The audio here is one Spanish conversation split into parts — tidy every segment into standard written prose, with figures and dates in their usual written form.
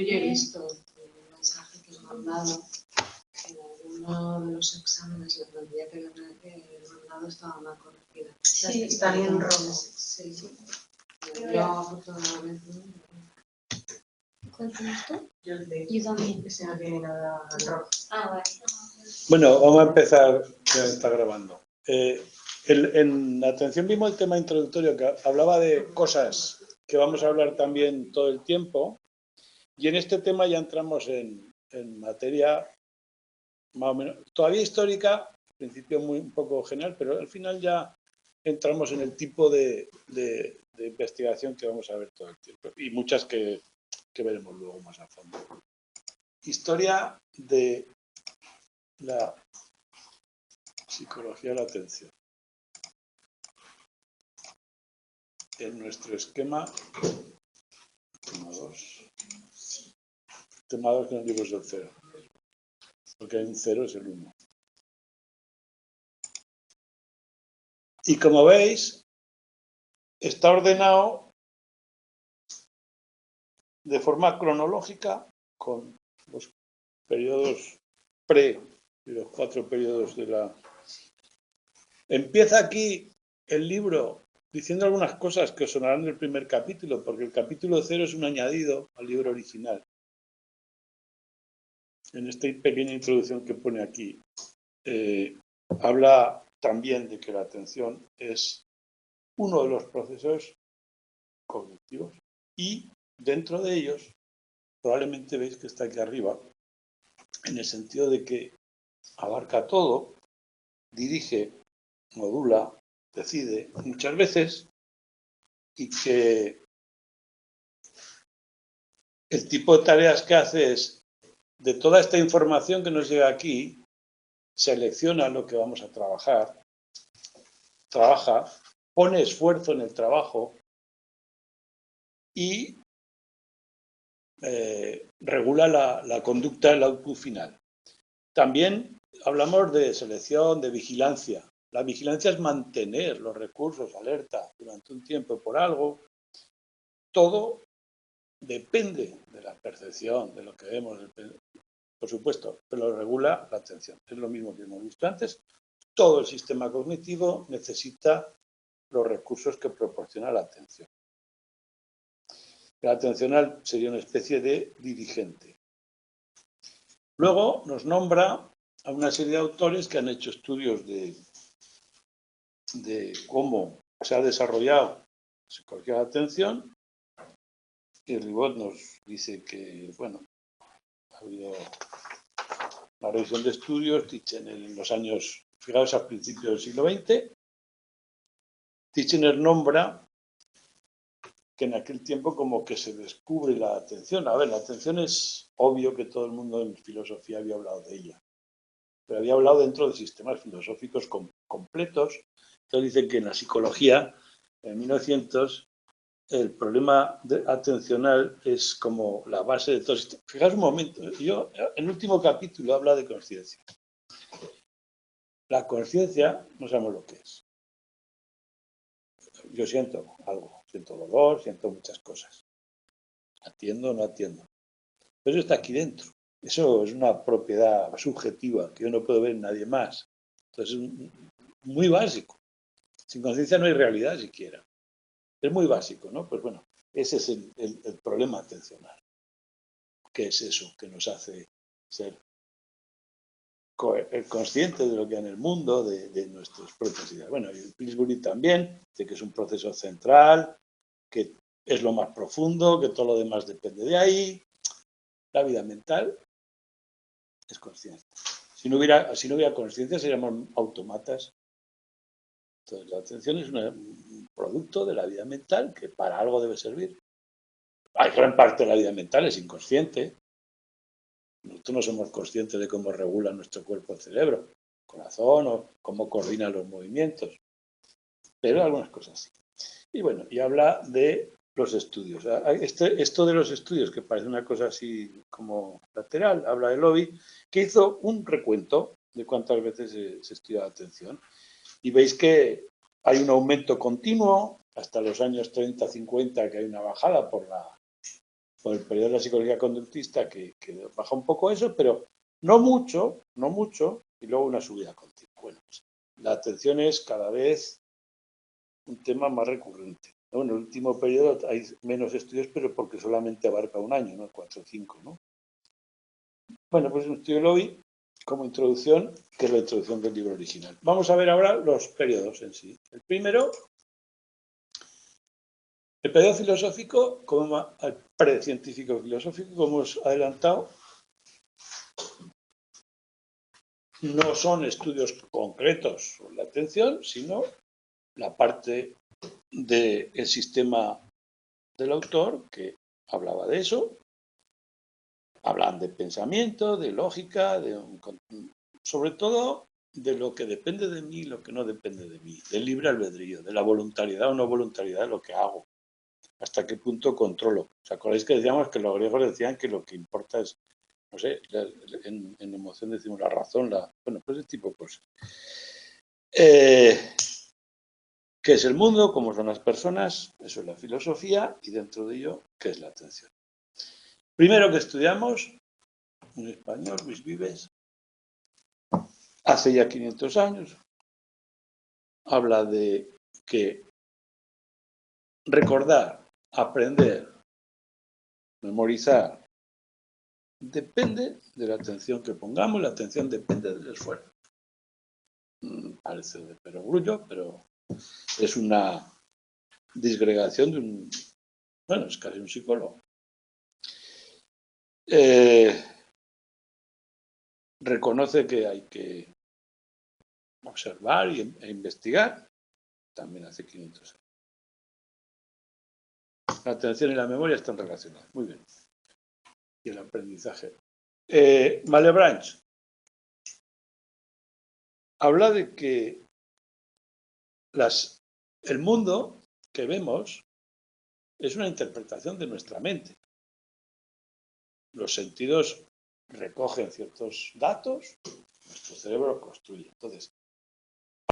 yo he visto un mensaje que os he mandado. En alguno de los exámenes la plantilla que he mandado estaba mal corregida. Sí, están en rojo. Sí. Yo afortunadamente. ¿Cuál tienes tú? Yo también. Ese no tiene nada en rojo. Vale. Bueno, vamos a empezar, ya está grabando. En atención vimos el tema introductorio que hablaba de cosas que vamos a hablar también todo el tiempo, y en este tema ya entramos en materia más o menos, todavía histórica, al principio un poco general, pero al final ya entramos en el tipo de investigación que vamos a ver todo el tiempo, y muchas que veremos luego más a fondo. Historia de la psicología de la atención. En nuestro esquema, tema 2 que no es libros del 0, porque hay un 0 es el 1. Y como veis, está ordenado de forma cronológica con los periodos pre y los 4 periodos de la... Empieza aquí el libro diciendo algunas cosas que os sonarán del primer capítulo, porque el capítulo 0 es un añadido al libro original. En esta pequeña introducción que pone aquí, habla también de que la atención es uno de los procesos cognitivos y dentro de ellos, probablemente veis que está aquí arriba, en el sentido de que abarca todo, dirige, modula, decide muchas veces, y que el tipo de tareas que hace es, de toda esta información que nos llega aquí, selecciona lo que vamos a trabajar, trabaja, pone esfuerzo en el trabajo y regula la conducta del output final. También hablamos de selección, de vigilancia. La vigilancia es mantener los recursos alerta durante un tiempo por algo. Todo depende de la percepción, de lo que vemos, por supuesto, pero lo regula la atención. Es lo mismo que hemos visto antes. Todo el sistema cognitivo necesita los recursos que proporciona la atención. La atencional sería una especie de dirigente. Luego nos nombra a una serie de autores que han hecho estudios de cómo se ha desarrollado la psicología de la atención. Y Ribot nos dice que, bueno, ha habido una revisión de estudios, Titchener en los años, fijaos, a principios del siglo XX. Titchener nombra que en aquel tiempo como que se descubre la atención. A ver, la atención es obvio que todo el mundo en filosofía había hablado de ella, pero había hablado dentro de sistemas filosóficos completos. Entonces dicen que en la psicología, en 1900, el problema atencional es como la base de todo el sistema. Fijaos un momento, yo en el último capítulo habla de conciencia. La conciencia no sabemos lo que es. Yo siento algo, siento dolor, siento muchas cosas. Atiendo o no atiendo. Pero eso está aquí dentro. Eso es una propiedad subjetiva que yo no puedo ver en nadie más. Entonces es muy básico. Sin conciencia no hay realidad siquiera. Es muy básico, ¿no? Pues bueno, ese es el problema atencional. ¿Qué es eso que nos hace ser conscientes de lo que hay en el mundo, de nuestras propias ideas? Bueno, y Pillsbury también, de que es un proceso central, que es lo más profundo, que todo lo demás depende de ahí. La vida mental es consciente. Si no hubiera conciencia, seríamos autómatas. Entonces, la atención es un producto de la vida mental que para algo debe servir. Hay gran parte de la vida mental es inconsciente. Nosotros no somos conscientes de cómo regula nuestro cuerpo el cerebro, el corazón o cómo coordina los movimientos. Pero algunas cosas sí. Y bueno, y habla de los estudios. Esto de los estudios, que parece una cosa así como lateral, habla de Lobby, que hizo un recuento de cuántas veces se estudia la atención. Y veis que hay un aumento continuo hasta los años 30-50, que hay una bajada por por el periodo de la psicología conductista, que baja un poco eso, pero no mucho, y luego una subida continua. Bueno, pues la atención es cada vez un tema más recurrente, ¿no? En el último periodo hay menos estudios, pero porque solamente abarca un año, ¿no? 4 o 5, ¿no? Bueno, pues un estudio lo vi como introducción, que es la introducción del libro original. Vamos a ver ahora los periodos en sí. El primero, el periodo filosófico, el precientífico filosófico, como hemos adelantado, no son estudios concretos sobre la atención, sino la parte del sistema del autor que hablaba de eso. Hablan de pensamiento, de lógica, sobre todo de lo que depende de mí y lo que no depende de mí, del libre albedrío, de la voluntariedad o no voluntariedad de lo que hago, hasta qué punto controlo. ¿Os acordáis que decíamos que los griegos decían que lo que importa es, no sé, en emoción decimos la razón, bueno, pues ese tipo de cosas. ¿Qué es el mundo? ¿Cómo son las personas? Eso es la filosofía y dentro de ello, ¿qué es la atención? Primero que estudiamos, un español, Luis Vives, hace ya 500 años, habla de que recordar, aprender, memorizar, depende de la atención que pongamos, la atención depende del esfuerzo. Parece de perogrullo, pero es una disgregación de bueno, es casi un psicólogo. Reconoce que hay que observar e investigar, también hace 500 años. La atención y la memoria están relacionadas, muy bien. Y el aprendizaje. Malebranche habla de que el mundo que vemos es una interpretación de nuestra mente. Los sentidos recogen ciertos datos, nuestro cerebro construye. Entonces,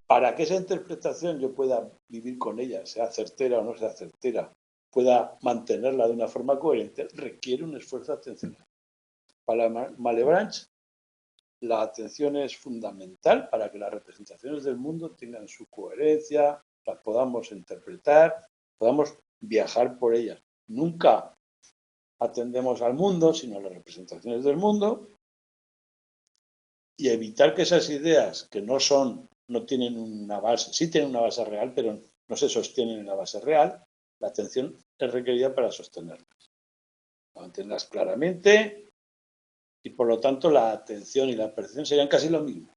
para que esa interpretación yo pueda vivir con ella, sea certera o no sea certera, pueda mantenerla de una forma coherente, requiere un esfuerzo atencional. Para Malebranche, la atención es fundamental para que las representaciones del mundo tengan su coherencia, las podamos interpretar, podamos viajar por ellas. Nunca atendemos al mundo, sino a las representaciones del mundo, y evitar que esas ideas que no tienen una base, sí tienen una base real, pero no se sostienen en la base real, la atención es requerida para sostenerlas. Mantenerlas claramente y por lo tanto la atención y la percepción serían casi lo mismo.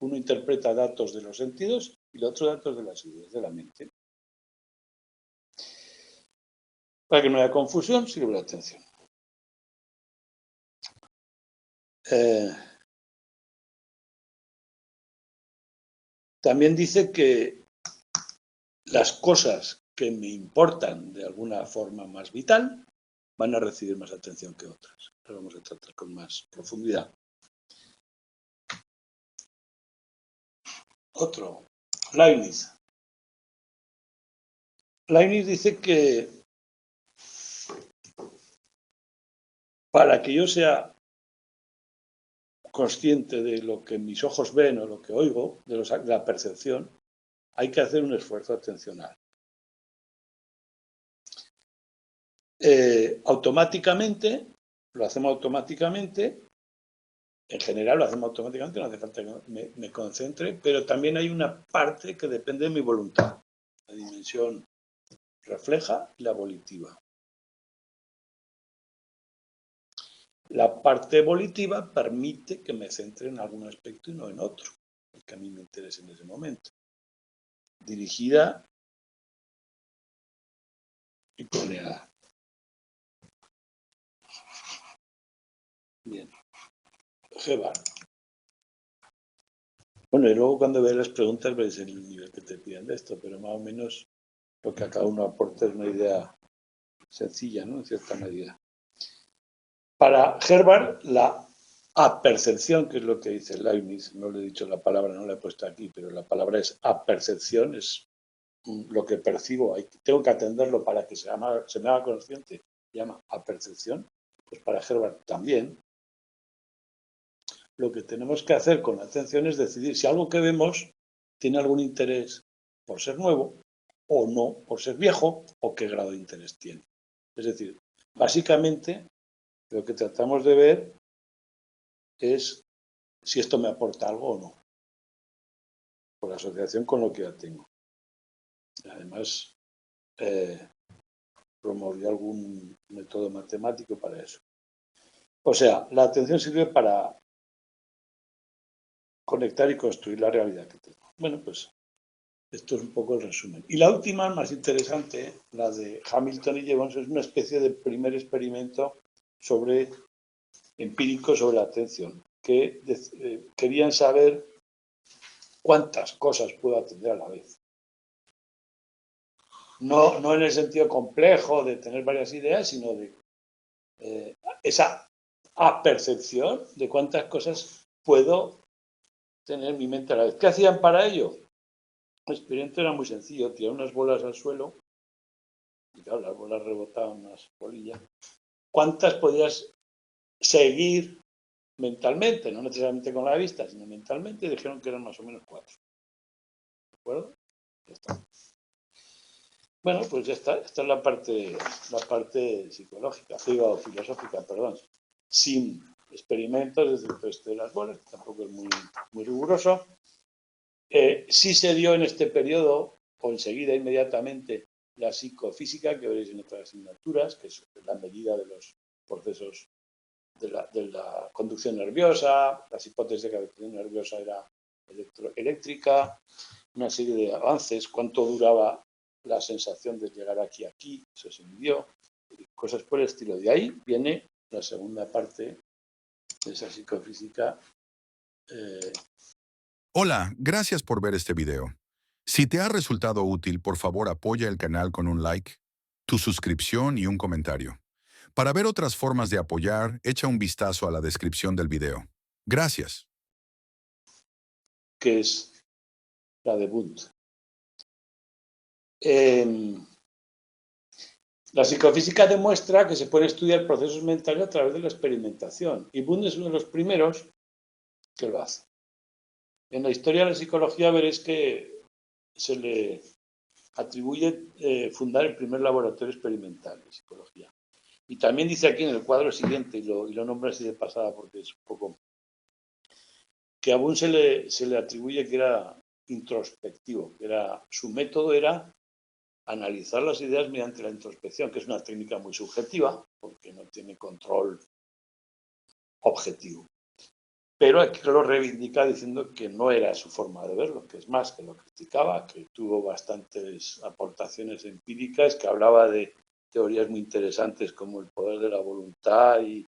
Uno interpreta datos de los sentidos y el otro datos de las ideas, de la mente. Para que no haya confusión, sirve la atención. También dice que las cosas que me importan de alguna forma más vital van a recibir más atención que otras. Lo vamos a tratar con más profundidad. Otro, Leibniz. Leibniz dice que para que yo sea consciente de lo que mis ojos ven o lo que oigo, de la percepción, hay que hacer un esfuerzo atencional. Automáticamente, lo hacemos automáticamente, en general lo hacemos automáticamente, no hace falta que me concentre, pero también hay una parte que depende de mi voluntad, la dimensión refleja y la volitiva. La parte volitiva permite que me centre en algún aspecto y no en otro, el que a mí me interese en ese momento. Dirigida y planeada. Bien. Gebhardt. Bueno, y luego cuando veáis las preguntas veis el nivel que te piden de esto, pero más o menos lo que a cada uno aporta es una idea sencilla, ¿no? En cierta medida. Para Gebhardt, la apercepción, que es lo que dice Leibniz, no le he dicho la palabra, no la he puesto aquí, pero la palabra es apercepción, es lo que percibo, tengo que atenderlo para que se me haga consciente llama apercepción, pues para Herbart también. Lo que tenemos que hacer con la atención es decidir si algo que vemos tiene algún interés por ser nuevo o no, por ser viejo, o qué grado de interés tiene. Es decir, básicamente lo que tratamos de ver es si esto me aporta algo o no, por asociación con lo que ya tengo. Además, promovió algún método matemático para eso. O sea, la atención sirve para conectar y construir la realidad que tengo. Bueno, pues esto es un poco el resumen. Y la última, más interesante, la de Hamilton y Jevons, es una especie de primer experimento empírico sobre la atención, que querían saber cuántas cosas puedo atender a la vez. No en el sentido complejo de tener varias ideas, sino de esa apercepción de cuántas cosas puedo tener en mi mente a la vez. ¿Qué hacían para ello? El experimento era muy sencillo, tirar unas bolas al suelo, y claro, las bolas rebotaban unas bolillas. ¿Cuántas podías seguir mentalmente? No necesariamente con la vista, sino mentalmente, y dijeron que eran más o menos 4. ¿De acuerdo? Ya está. Bueno, pues ya está. Esta es la parte psicológica, o filosófica, perdón. Sin experimentos desde el test de las bolas, que tampoco es muy riguroso. Sí se dio en este periodo, o enseguida, inmediatamente, la psicofísica, que veréis en otras asignaturas, que es la medida de los procesos de la conducción nerviosa, las hipótesis de que la conducción nerviosa era eléctrica, una serie de avances, cuánto duraba la sensación de llegar aquí, eso se midió, cosas por el estilo. De ahí viene la segunda parte de esa psicofísica. Hola, gracias por ver este video. Si te ha resultado útil, por favor apoya el canal con un like, tu suscripción y un comentario. Para ver otras formas de apoyar, echa un vistazo a la descripción del video. Gracias. Que es la de Wundt. La psicofísica demuestra que se pueden estudiar procesos mentales a través de la experimentación, y Wundt es uno de los primeros que lo hace. En la historia de la psicología veréis que se le atribuye fundar el primer laboratorio experimental de psicología. Y también dice aquí en el cuadro siguiente, y lo nombra así de pasada porque es un poco, que a Wundt se le atribuye que era introspectivo, su método era analizar las ideas mediante la introspección, que es una técnica muy subjetiva, porque no tiene control objetivo. Pero aquí lo reivindica diciendo que no era su forma de verlo, que es más, que lo criticaba, que tuvo bastantes aportaciones empíricas, que hablaba de teorías muy interesantes como el poder de la voluntad y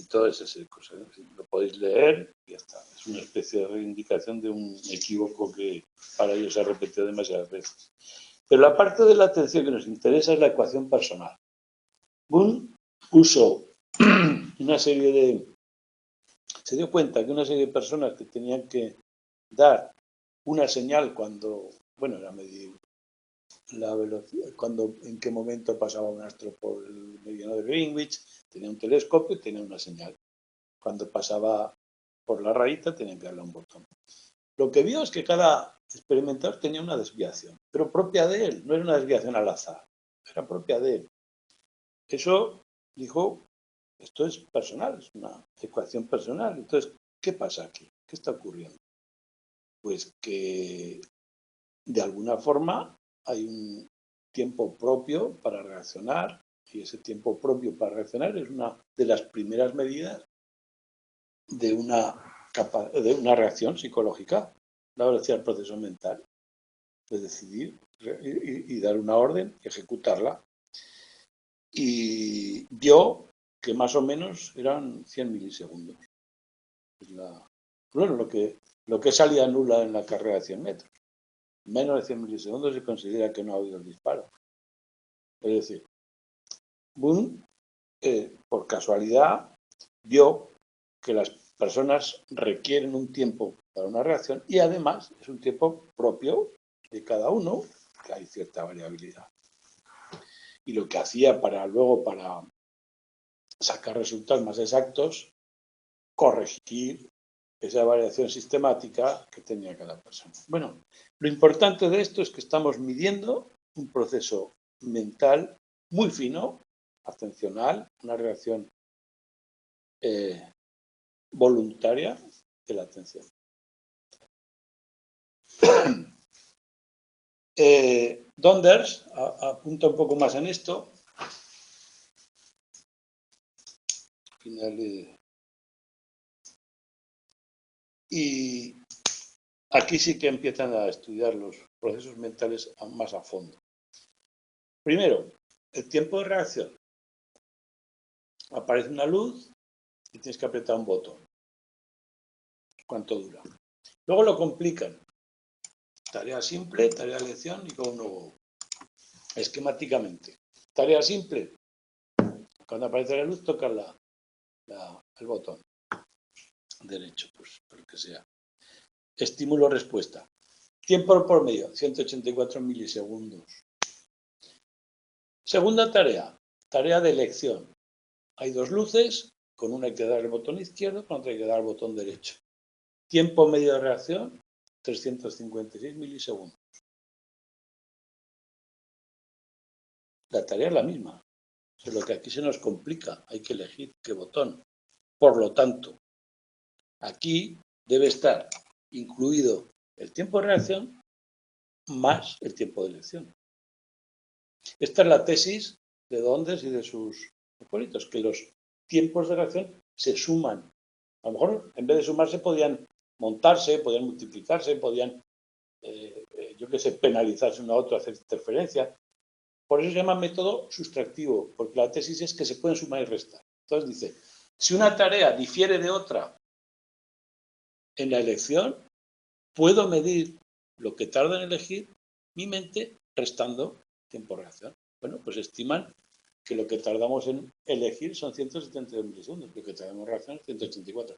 todas esas cosas. Lo podéis leer y ya está. Es una especie de reivindicación de un equívoco que para ellos se ha repetido demasiadas veces. Pero la parte de la atención que nos interesa es la ecuación personal. Wundt puso una serie de... Se dio cuenta que una serie de personas que tenían que dar una señal cuando, bueno, era medir la velocidad, en qué momento pasaba un astro por el meridiano de Greenwich, tenía un telescopio y tenía una señal. Cuando pasaba por la rayita tenían que darle a un botón. Lo que vio es que cada experimentador tenía una desviación, pero propia de él, no era una desviación al azar, era propia de él. Eso dijo, esto es personal, es una ecuación personal. Entonces, ¿qué pasa aquí? ¿Qué está ocurriendo? Pues que de alguna forma hay un tiempo propio para reaccionar, y ese tiempo propio para reaccionar es una de las primeras medidas de una reacción psicológica, la velocidad del proceso mental, de decidir y dar una orden y ejecutarla. Y vio que más o menos eran 100 milisegundos. Bueno, lo que es salida nula en la carrera de 100 metros. Menos de 100 milisegundos se considera que no ha habido el disparo. Es decir, Wundt, por casualidad, vio que las personas requieren un tiempo para una reacción y además es un tiempo propio de cada uno, que hay cierta variabilidad. y lo que hacía para sacar resultados más exactos, corregir esa variación sistemática que tenía cada persona. Bueno, lo importante de esto es que estamos midiendo un proceso mental muy fino, atencional, una reacción voluntaria de la atención. Donders apunta un poco más en esto. Y aquí sí que empiezan a estudiar los procesos mentales más a fondo. Primero, el tiempo de reacción. Aparece una luz y tienes que apretar un botón. ¿Cuánto dura? Luego lo complican. Tarea simple, tarea de elección y con nuevo. Esquemáticamente. Tarea simple. Cuando aparece la luz, toca el botón derecho, pues por el que sea. Estímulo-respuesta. Tiempo por medio, 184 milisegundos. Segunda tarea, tarea de elección. Hay dos luces, con una hay que dar el botón izquierdo, con otra hay que dar el botón derecho. Tiempo medio de reacción, 356 milisegundos. La tarea es la misma, solo que aquí se nos complica, hay que elegir qué botón. Por lo tanto, aquí debe estar incluido el tiempo de reacción más el tiempo de elección. Esta es la tesis de Donders y de sus favoritos, que los tiempos de reacción se suman. A lo mejor, en vez de sumarse, podían montarse, podían multiplicarse, podían, yo qué sé, penalizarse uno a otro, hacer interferencia. Por eso se llama método sustractivo, porque la tesis es que se pueden sumar y restar. Entonces dice, si una tarea difiere de otra en la elección, puedo medir lo que tarda en elegir mi mente restando tiempo de reacción. Bueno, pues estiman que lo que tardamos en elegir son 172 milisegundos, lo que tardamos en reaccionar 184.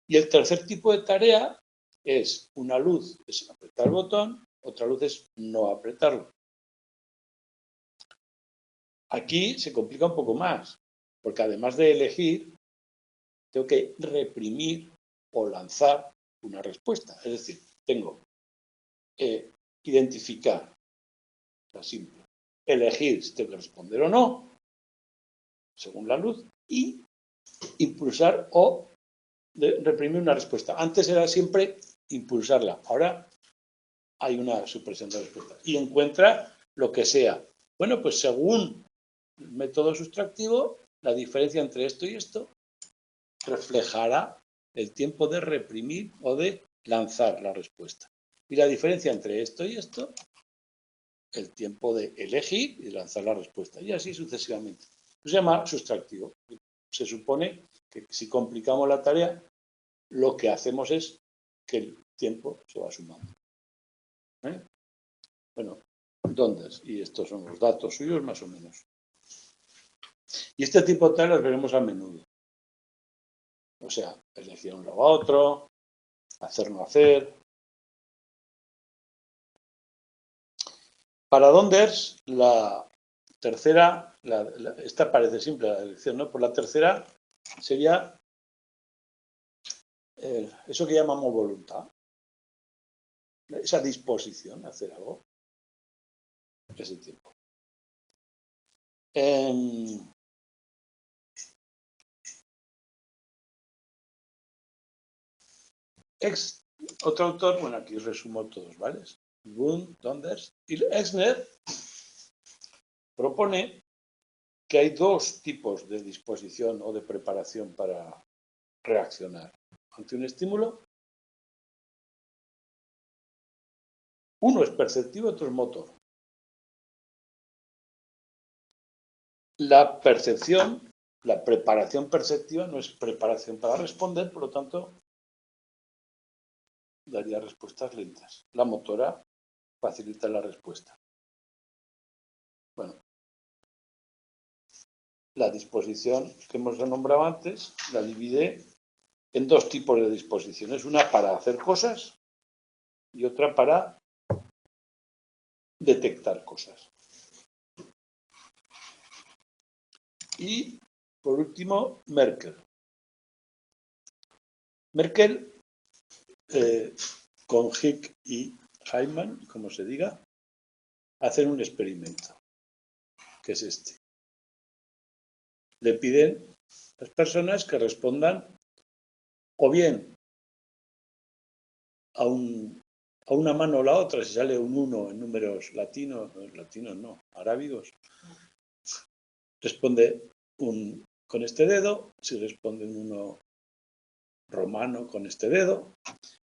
Y el tercer tipo de tarea es una luz, es apretar el botón, otra luz es no apretarlo. Aquí se complica un poco más, porque además de elegir, tengo que reprimir o lanzar una respuesta. Es decir, tengo identificar, la simple, elegir si tengo que responder o no, según la luz, y impulsar o reprimir una respuesta. Antes era siempre impulsarla, ahora hay una supresión de respuesta. Y encuentra lo que sea. Bueno, pues según el método sustractivo, la diferencia entre esto y esto reflejará el tiempo de reprimir o de lanzar la respuesta. Y la diferencia entre esto y esto, el tiempo de elegir y lanzar la respuesta. Y así sucesivamente. Se llama sustractivo. Se supone que si complicamos la tarea, lo que hacemos es que el tiempo se va sumando. Bueno, Donders, y estos son los datos suyos más o menos. Y este tipo de tareas los veremos a menudo. O sea, elegir un lado a otro, hacer no hacer. Para Donders, la tercera, esta parece simple la elección, ¿no? Por la tercera sería eso que llamamos voluntad. Esa disposición a hacer algo. Ese tiempo. Otro autor, bueno, aquí resumo todos, ¿vale? Boone, Donders y Exner propone que hay dos tipos de disposición o de preparación para reaccionar ante un estímulo. Uno es perceptivo, otro es motor. La percepción, la preparación perceptiva no es preparación para responder, por lo tanto, daría respuestas lentas. La motora facilita la respuesta. Bueno, la disposición que hemos renombrado antes la divide en dos tipos de disposiciones. Una para hacer cosas y otra para detectar cosas. Y, por último, Merkel. Merkel, con Hick y Hyman, como se diga, hacen un experimento, que es este. Le piden a las personas que respondan o bien a una mano o la otra, si sale un 1 en números latinos no, arábigos, responde con este dedo, si responde un 1 romano con este dedo.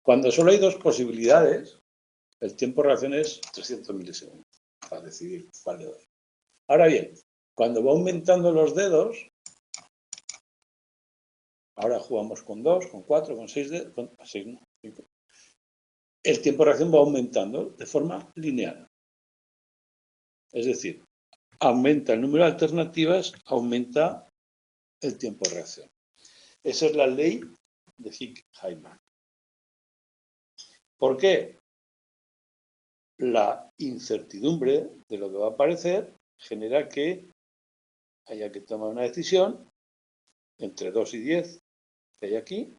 Cuando solo hay dos posibilidades, el tiempo de reacción es 300 milisegundos para decidir cuál le doy. Ahora bien, cuando va aumentando los dedos, ahora jugamos con 2, con 4, con 6 dedos, con 6 no, 5. El tiempo de reacción va aumentando de forma lineal. Es decir, aumenta el número de alternativas, aumenta el tiempo de reacción. Esa es la ley de Hick-Hyman. ¿Por qué? La incertidumbre de lo que va a aparecer genera que haya que tomar una decisión entre 2 y 10, que hay aquí,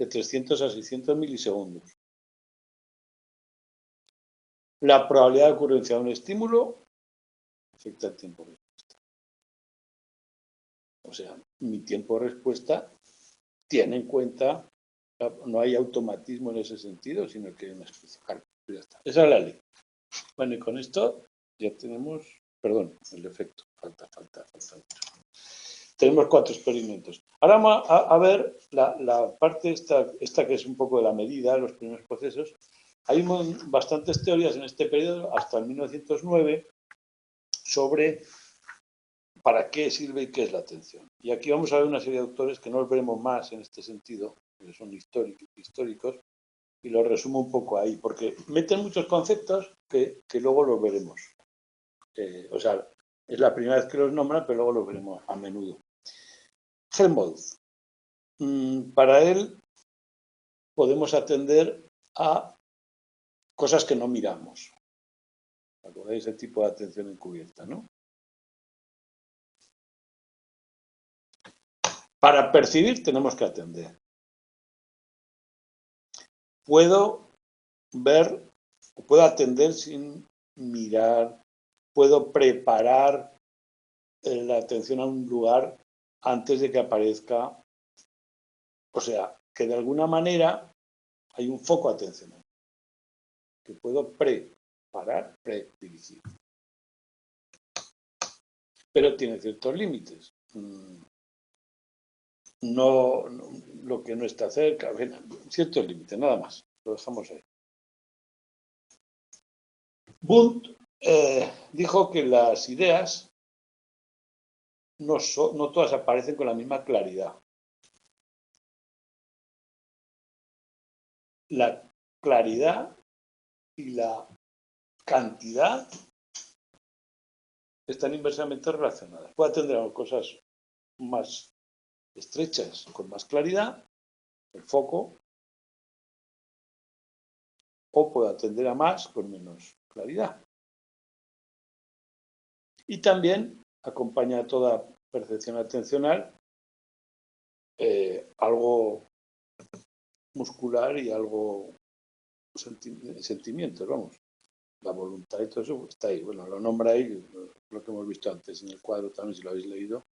de 300 a 600 milisegundos. La probabilidad de ocurrencia de un estímulo afecta el tiempo de respuesta. O sea, mi tiempo de respuesta tiene en cuenta, no hay automatismo en ese sentido, sino que hay una especie de cálculo. Ya está. Esa es la ley. Bueno, y con esto ya tenemos, perdón, el efecto. Falta. Tenemos 4 experimentos. Ahora vamos a ver la parte esta que es un poco de la medida, los primeros procesos. Hay bastantes teorías en este periodo, hasta el 1909, sobre para qué sirve y qué es la atención. Y aquí vamos a ver una serie de autores que no los veremos más en este sentido, que son históricos, y los resumo un poco ahí, porque meten muchos conceptos que luego los veremos. O sea, es la primera vez que los nombran, pero luego los veremos a menudo. Helmholtz. Para él podemos atender a cosas que no miramos. ¿Acordáis ese tipo de atención encubierta, no? Para percibir tenemos que atender. Puedo ver, puedo atender sin mirar, puedo preparar la atención a un lugar antes de que aparezca. O sea, que de alguna manera hay un foco atencional que puedo preparar, predirigir. Pero tiene ciertos límites. No, lo que no está cerca, ciertos límites, nada más. Lo dejamos ahí. Wundt dijo que las ideas no todas aparecen con la misma claridad. La claridad y la cantidad están inversamente relacionadas. Puede atender a cosas más estrechas con más claridad, el foco, o puede atender a más con menos claridad. Y también acompaña a toda percepción atencional algo muscular y algo sentimientos, vamos. La voluntad y todo eso está ahí. Bueno, lo nombra ahí, lo que hemos visto antes en el cuadro también, si lo habéis leído.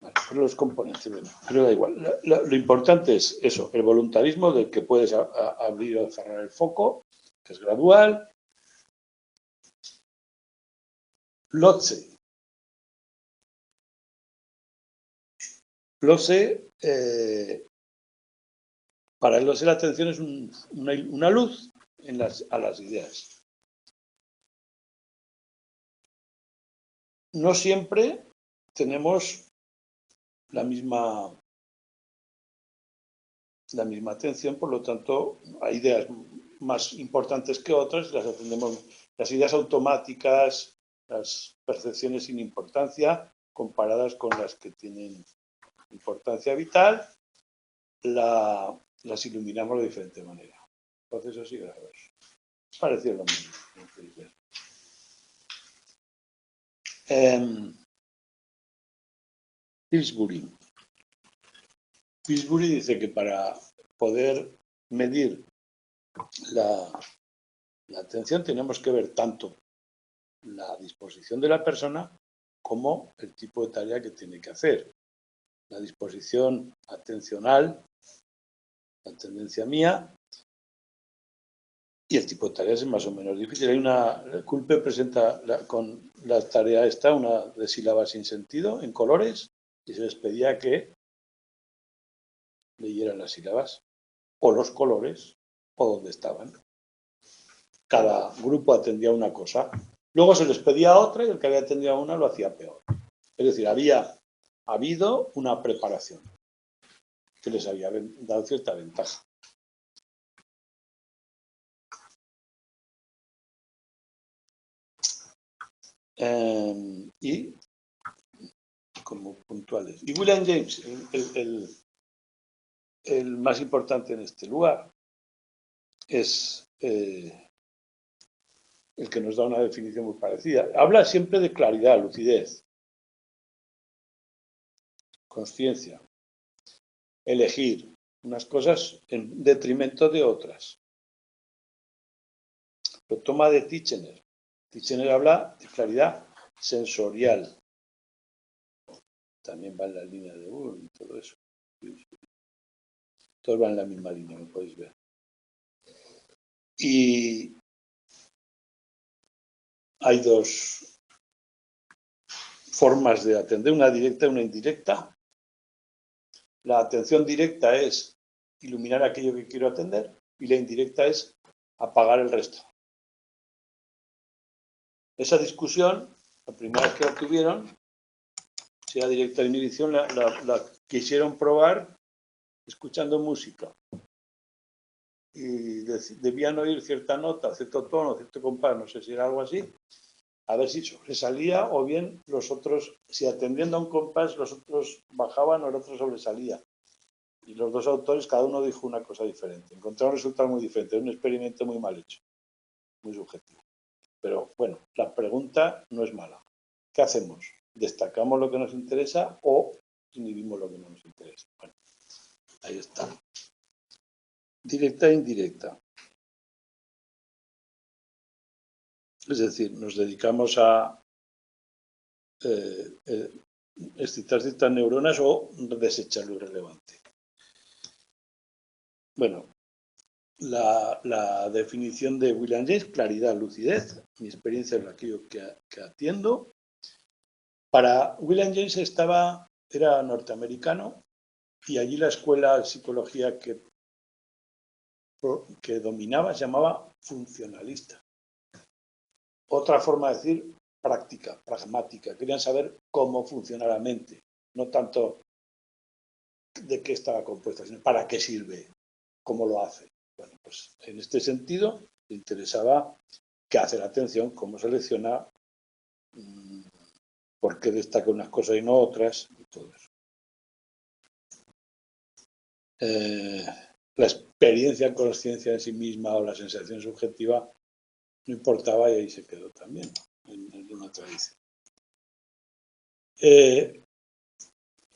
Vale, pero los componentes, bueno, pero da igual. Lo importante es eso, el voluntarismo del que puedes abrir o cerrar el foco, que es gradual. Lotze, para el Lotze la atención es una luz a las ideas. No siempre tenemos la misma atención, por lo tanto, hay ideas más importantes que otras, las atendemos, las ideas automáticas, las percepciones sin importancia, comparadas con las que tienen importancia vital, las iluminamos de diferente manera. Procesos y grados. Parecido lo mismo. Pillsbury. Pillsbury dice que para poder medir la atención tenemos que ver tanto la disposición de la persona como el tipo de tarea que tiene que hacer. La disposición atencional, la tendencia mía, y el tipo de tareas es más o menos difícil. Culpe presenta con la tarea esta, una de sílabas sin sentido, en colores, y se les pedía que leyeran las sílabas, o los colores, o dónde estaban. Cada grupo atendía una cosa. Luego se les pedía otra y el que había atendido a una lo hacía peor. Es decir, había habido una preparación que les había dado cierta ventaja. Y como puntuales. Y William James, el más importante en este lugar, es el que nos da una definición muy parecida. Habla siempre de claridad, lucidez, consciencia, elegir unas cosas en detrimento de otras. Lo toma de Titchener. Titchener habla de claridad sensorial. También va en la línea de Bull y todo eso. Todos van en la misma línea, como podéis ver. Y hay dos formas de atender, una directa y una indirecta. La atención directa es iluminar aquello que quiero atender y la indirecta es apagar el resto. Esa discusión, la primera vez que la tuvieron, si era directa o inhibición, la quisieron probar escuchando música. Y debían oír cierta nota, cierto tono, cierto compás, no sé si era algo así, a ver si sobresalía o bien los otros, si atendiendo a un compás los otros bajaban o el otro sobresalía. Y los dos autores, cada uno dijo una cosa diferente. Encontraron resultados muy diferentes. Es un experimento muy mal hecho, muy subjetivo. Pero bueno, la pregunta no es mala. ¿Qué hacemos? ¿Destacamos lo que nos interesa o inhibimos lo que no nos interesa? Bueno, ahí está. Directa e indirecta. Es decir, nos dedicamos a excitar ciertas neuronas o desechar lo irrelevante. Bueno, la definición de William James, claridad, lucidez, mi experiencia en aquello que atiendo. Para William James era norteamericano y allí la escuela de psicología que dominaba se llamaba funcionalista. Otra forma de decir práctica, pragmática. Querían saber cómo funciona la mente, no tanto de qué estaba compuesta, sino para qué sirve, cómo lo hace. Bueno, pues en este sentido le interesaba qué hace la atención, cómo selecciona, por qué destaca unas cosas y no otras, y todo eso. La experiencia, consciencia en sí misma o la sensación subjetiva no importaba y ahí se quedó también, en una tradición.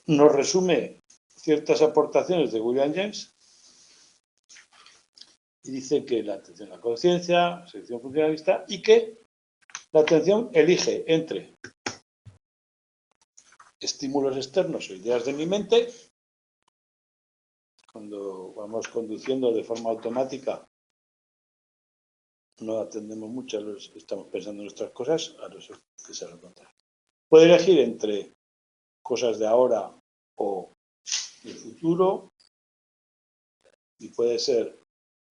Nos resume ciertas aportaciones de William James y dice que la atención a la conciencia, selección funcionalista, y que la atención elige entre estímulos externos o ideas de mi mente. Cuando vamos conduciendo de forma automática, no atendemos mucho, estamos pensando en nuestras cosas, a eso que se lo contrario. Puede elegir entre cosas de ahora o del futuro y puede ser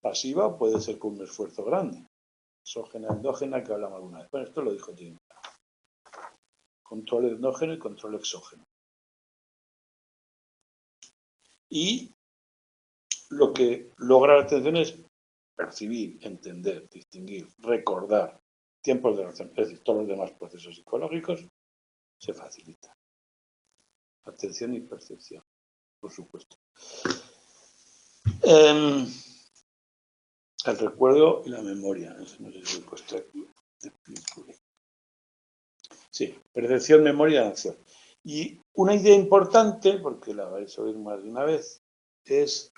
pasiva o puede ser con un esfuerzo grande. Exógena, endógena, que hablamos alguna vez. Bueno, esto lo dijo James. Control endógeno y control exógeno. Y lo que logra la atención es percibir, entender, distinguir, recordar tiempos de relación. Es decir, todos los demás procesos psicológicos se facilitan. Atención y percepción, por supuesto. El recuerdo y la memoria. No sé si lo he puesto aquí. Sí, percepción, memoria y acción. Y una idea importante, porque la vais a oír más de una vez, es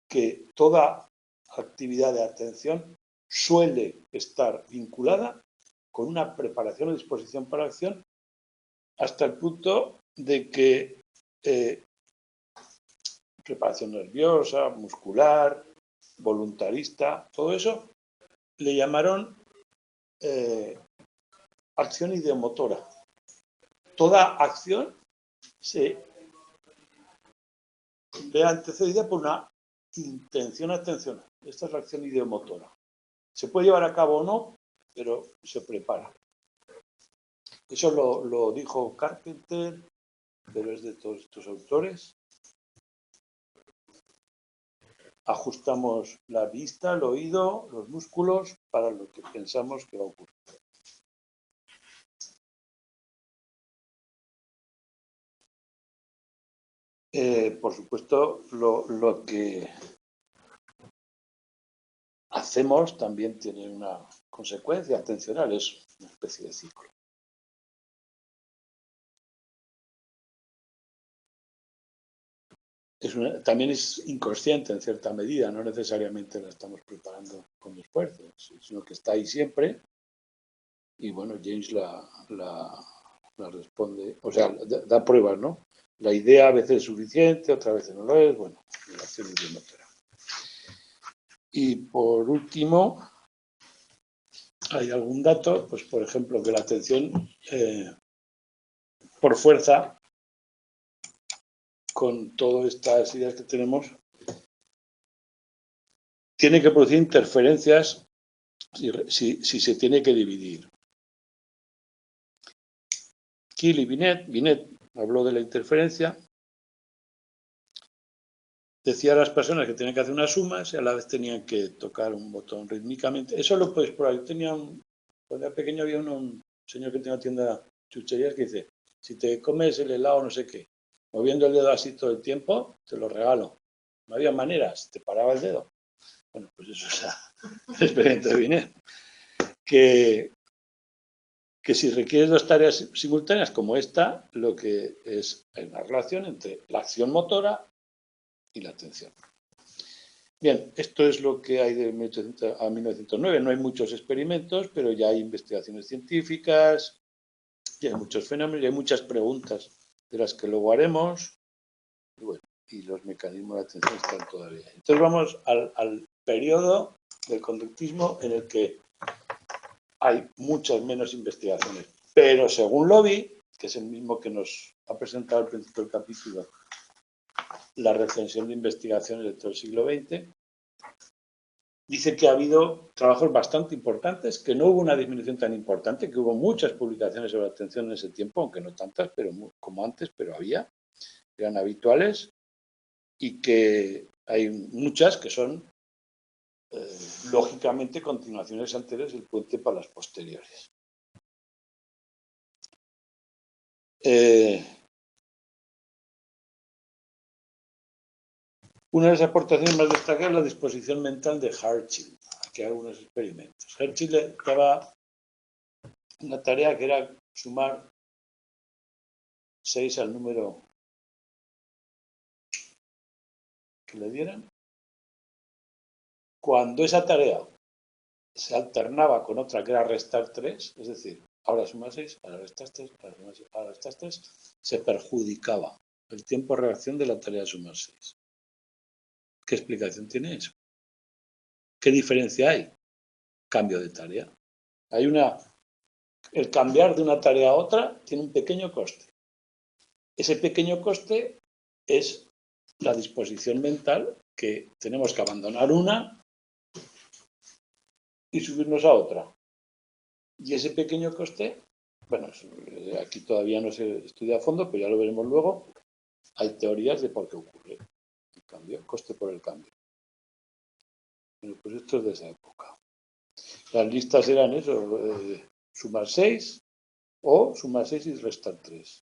que toda actividad de atención suele estar vinculada con una preparación o disposición para la acción hasta el punto de que preparación nerviosa, muscular, voluntarista, todo eso le llamaron acción ideomotora. Toda acción se ve antecedida por una intención atencional. Esta es la acción ideomotora. Se puede llevar a cabo o no, pero se prepara. Eso lo dijo Carpenter, pero es de todos estos autores. Ajustamos la vista, el oído, los músculos para lo que pensamos que va a ocurrir. Por supuesto, lo que hacemos también tiene una consecuencia atencional, es una especie de ciclo. También es inconsciente en cierta medida, no necesariamente la estamos preparando con esfuerzo, sino que está ahí siempre. Y bueno, James la responde, o sea, da pruebas, ¿no? La idea a veces es suficiente, otras veces no lo es, bueno, la acción ideomotora. Y por último, hay algún dato, pues por ejemplo, que la atención por fuerza, con todas estas ideas que tenemos, tiene que producir interferencias si se tiene que dividir. Kiel y Binet habló de la interferencia, decía a las personas que tenían que hacer unas sumas y a la vez tenían que tocar un botón rítmicamente. Eso lo puedes probar. Yo tenía cuando era pequeño había un señor que tenía una tienda de chucherías que dice, si te comes el helado no sé qué, moviendo el dedo así todo el tiempo, te lo regalo. No había maneras, te paraba el dedo. Bueno, pues eso es el experimento de Binet. Que si requieres dos tareas simultáneas como esta, lo que hay una relación entre la acción motora y la atención. Bien, esto es lo que hay de 1800 a 1909. No hay muchos experimentos, pero ya hay investigaciones científicas, ya hay muchos fenómenos, y hay muchas preguntas de las que luego haremos. Y bueno, y los mecanismos de atención están todavía. Entonces vamos al periodo del conductismo en el que hay muchas menos investigaciones. Pero según Lobby, que es el mismo que nos ha presentado al principio del capítulo, la recensión de investigaciones de todo el siglo XX, dice que ha habido trabajos bastante importantes, que no hubo una disminución tan importante, que hubo muchas publicaciones sobre la atención en ese tiempo, aunque no tantas pero como antes, pero eran habituales, y que hay muchas que son lógicamente continuaciones anteriores del puente para las posteriores. Una de las aportaciones más destacadas es la disposición mental de Hershey, que hace algunos experimentos. Hershey le daba una tarea que era sumar 6 al número que le dieran. Cuando esa tarea se alternaba con otra que era restar 3, es decir, ahora sumas 6, ahora restas 3, ahora restas 3, se perjudicaba el tiempo de reacción de la tarea de sumar 6. ¿Qué explicación tiene eso? ¿Qué diferencia hay? Cambio de tarea. El cambiar de una tarea a otra tiene un pequeño coste. Ese pequeño coste es la disposición mental que tenemos que abandonar una y subirnos a otra. Y ese pequeño coste, bueno, aquí todavía no se estudia a fondo, pero ya lo veremos luego. Hay teorías de por qué ocurre el cambio, coste por el cambio. Bueno, pues esto es de esa época. Las listas eran eso, sumar 6 o sumar 6 y restar 3.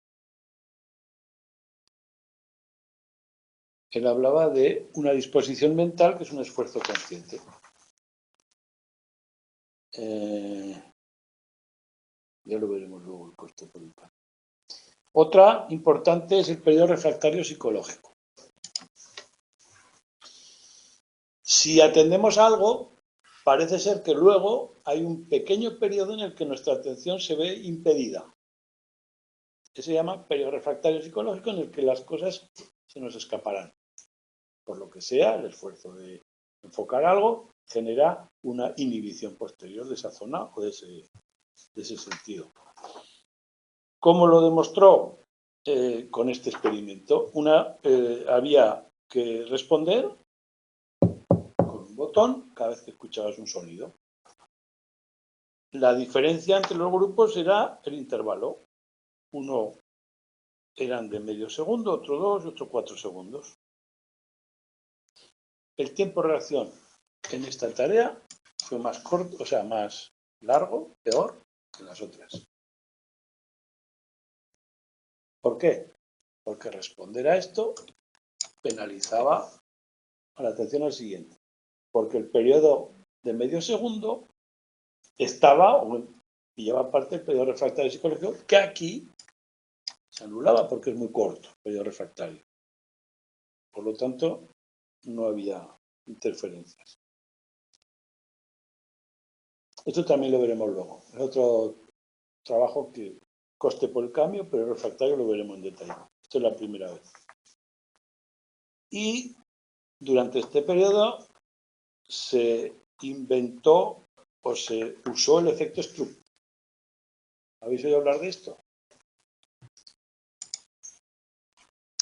Él hablaba de una disposición mental que es un esfuerzo consciente. Ya lo veremos luego el coste por el cambio. Otra importante es el periodo refractario psicológico. Si atendemos a algo, parece ser que luego hay un pequeño periodo en el que nuestra atención se ve impedida. Que se llama periodo refractario psicológico, en el que las cosas se nos escaparán. Por lo que sea, el esfuerzo de enfocar algo genera una inhibición posterior de esa zona o de ese sentido. ¿Cómo lo demostró? Con este experimento. Había que responder con un botón cada vez que escuchabas un sonido. La diferencia entre los grupos era el intervalo. Uno eran de medio segundo, otro 2 y otro 4 segundos. El tiempo de reacción en esta tarea fue más corto, o sea, más largo, peor que las otras. ¿Por qué? Porque responder a esto penalizaba a la atención al siguiente. Porque el periodo de medio segundo estaba y lleva parte del periodo refractario psicológico, que aquí se anulaba porque es muy corto el periodo refractario. Por lo tanto, no había interferencias. Esto también lo veremos luego. Es otro trabajo que coste por el cambio, pero el refractario lo veremos en detalle. Esto es la primera vez. Y durante este periodo se inventó o se usó el efecto Stroop. ¿Habéis oído hablar de esto?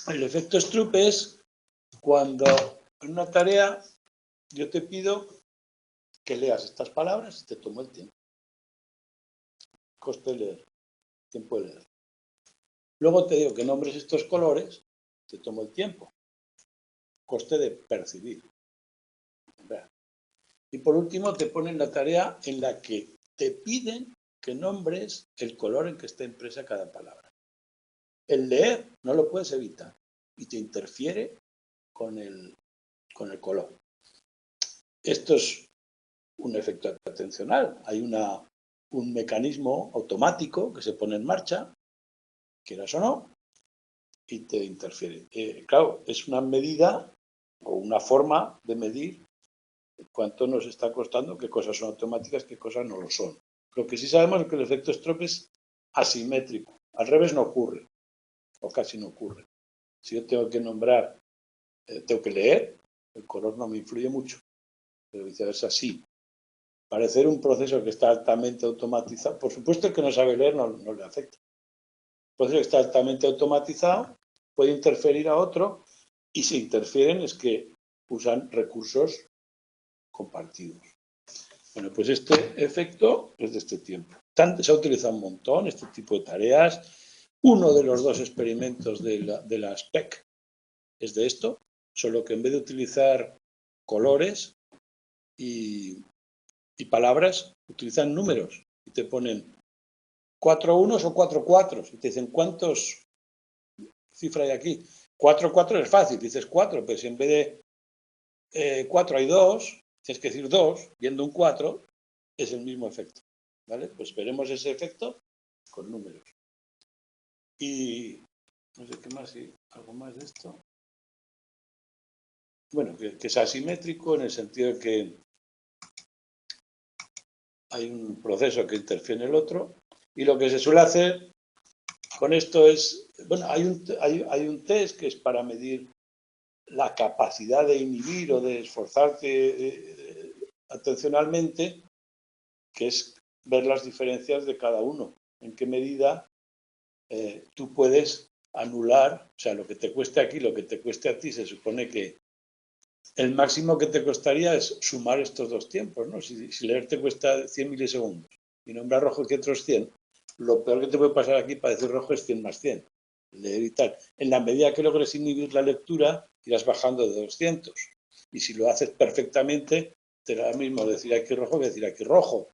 El efecto Stroop es cuando en una tarea yo te pido que leas estas palabras y te tomo el tiempo. Coste de leer, tiempo de leer. Luego te digo que nombres estos colores, te tomo el tiempo. Coste de percibir. Y por último te ponen la tarea en la que te piden que nombres el color en que está impresa cada palabra. El leer no lo puedes evitar y te interfiere con el color. Esto es un efecto atencional. Hay un mecanismo automático que se pone en marcha, quieras o no, y te interfiere. Claro, es una medida o una forma de medir cuánto nos está costando, qué cosas son automáticas, qué cosas no lo son. Lo que sí sabemos es que el efecto Stroop es asimétrico. Al revés no ocurre, o casi no ocurre. Si yo tengo que nombrar, tengo que leer, el color no me influye mucho, pero viceversa sí. Parecer un proceso que está altamente automatizado, por supuesto el que no sabe leer no le afecta. El proceso que está altamente automatizado puede interferir a otro y si interfieren es que usan recursos compartidos. Bueno, pues este efecto es de este tiempo. Se ha utilizado un montón este tipo de tareas. Uno de los dos experimentos de la SPEC es de esto, solo que en vez de utilizar colores y palabras, utilizan números y te ponen 4 unos o 4 cuatros y te dicen ¿cuántos cifras hay aquí? 4 4 es fácil, dices 4, pero si en vez de 4 hay 2, tienes que decir 2, viendo un 4, es el mismo efecto. ¿Vale? Pues veremos ese efecto con números. Y no sé qué más, si algo más de esto. Bueno, que es asimétrico en el sentido de que hay un proceso que interfiere en el otro y lo que se suele hacer con esto es, bueno, hay un test que es para medir la capacidad de inhibir o de esforzarte atencionalmente, que es ver las diferencias de cada uno, en qué medida tú puedes anular, o sea, lo que te cueste aquí, lo que te cueste a ti, se supone que el máximo que te costaría es sumar estos dos tiempos, ¿no? Si leer te cuesta 100 milisegundos y nombrar rojo que otros 100, lo peor que te puede pasar aquí para decir rojo es 100 más 100, leer y tal. En la medida que logres inhibir la lectura, irás bajando de 200. Y si lo haces perfectamente, te da lo mismo decir aquí rojo que decir aquí rojo,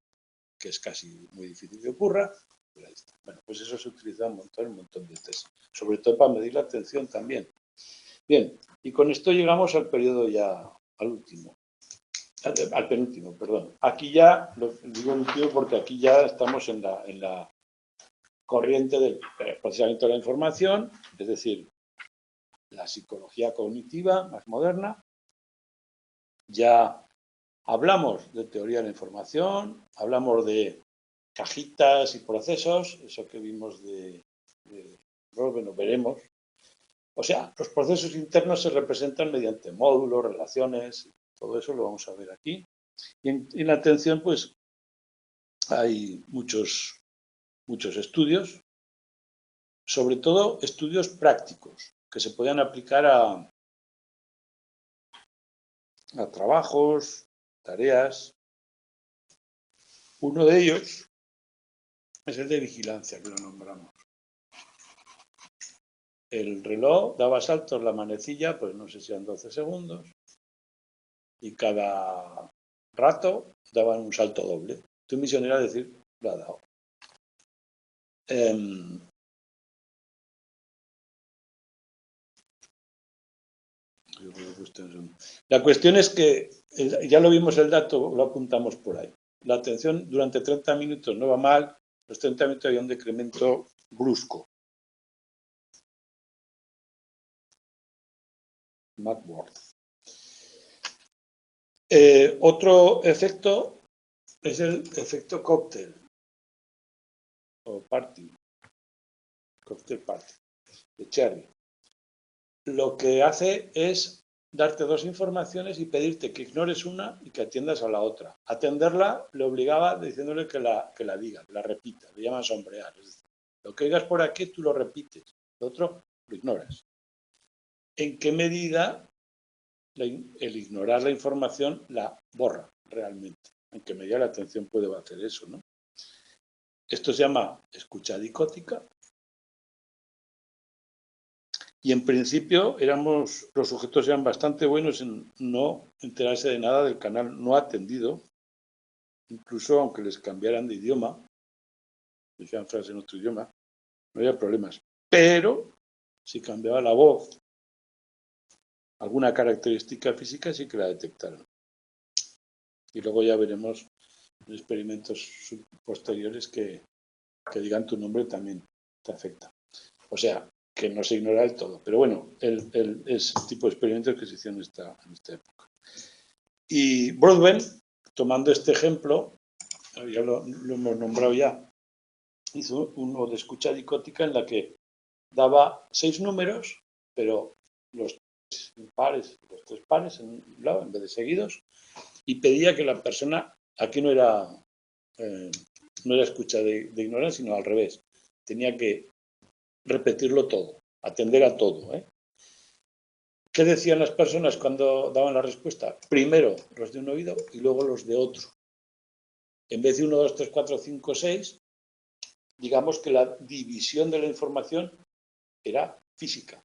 que es casi muy difícil que ocurra. Pero ahí está. Bueno, pues eso se utiliza un montón de test, sobre todo para medir la atención también. Bien, y con esto llegamos al periodo ya, al último, al penúltimo, perdón. Aquí ya, digo el último porque aquí ya estamos corriente del procesamiento de la información, es decir, la psicología cognitiva más moderna. Ya hablamos de teoría de la información, hablamos de cajitas y procesos, eso que vimos de Broadbent, lo veremos. O sea, los procesos internos se representan mediante módulos, relaciones, todo eso lo vamos a ver aquí. Y en la atención, pues, hay muchos estudios, sobre todo estudios prácticos, que se puedan aplicar a trabajos, tareas. Uno de ellos es el de vigilancia, que lo nombramos. El reloj daba saltos, la manecilla, pues no sé si eran 12 segundos, y cada rato daban un salto doble. Tu misión era decir, lo ha dado. La cuestión es que, ya lo vimos el dato, lo apuntamos por ahí. La atención durante 30 minutos no va mal, los 30 minutos había un decremento brusco. Mackworth. Otro efecto es el efecto cóctel o party, cóctel party, de Cherry. Lo que hace es darte dos informaciones y pedirte que ignores una y que atiendas a la otra. Atenderla le obligaba diciéndole que la diga, que la repita, le llaman sombrear. Es decir, lo que oigas por aquí tú lo repites, lo otro lo ignoras. ¿En qué medida el ignorar la información la borra realmente? ¿En qué medida la atención puede hacer eso, ¿no? Esto se llama escucha dicótica. Y en principio los sujetos eran bastante buenos en no enterarse de nada del canal no atendido, incluso aunque les cambiaran de idioma, decían frases en otro idioma, no había problemas. Pero si cambiaba la voz, alguna característica física sí que la detectaron. Y luego ya veremos en experimentos posteriores que digan tu nombre también te afecta. O sea, que no se ignora del todo. Pero bueno, es el tipo de experimentos que se hicieron en esta época. Y Broadbent, tomando este ejemplo, ya lo hemos nombrado ya, hizo uno de escucha dicótica en la que daba 6 números, pero los tres pares en un lado en vez de seguidos, y pedía que la persona, aquí no era escucha de ignorancia, sino al revés, tenía que repetirlo todo, atender a todo. ¿Qué decían las personas cuando daban la respuesta? Primero los de un oído y luego los de otro. En vez de 1, 2, 3, 4, 5, 6, digamos que la división de la información era física.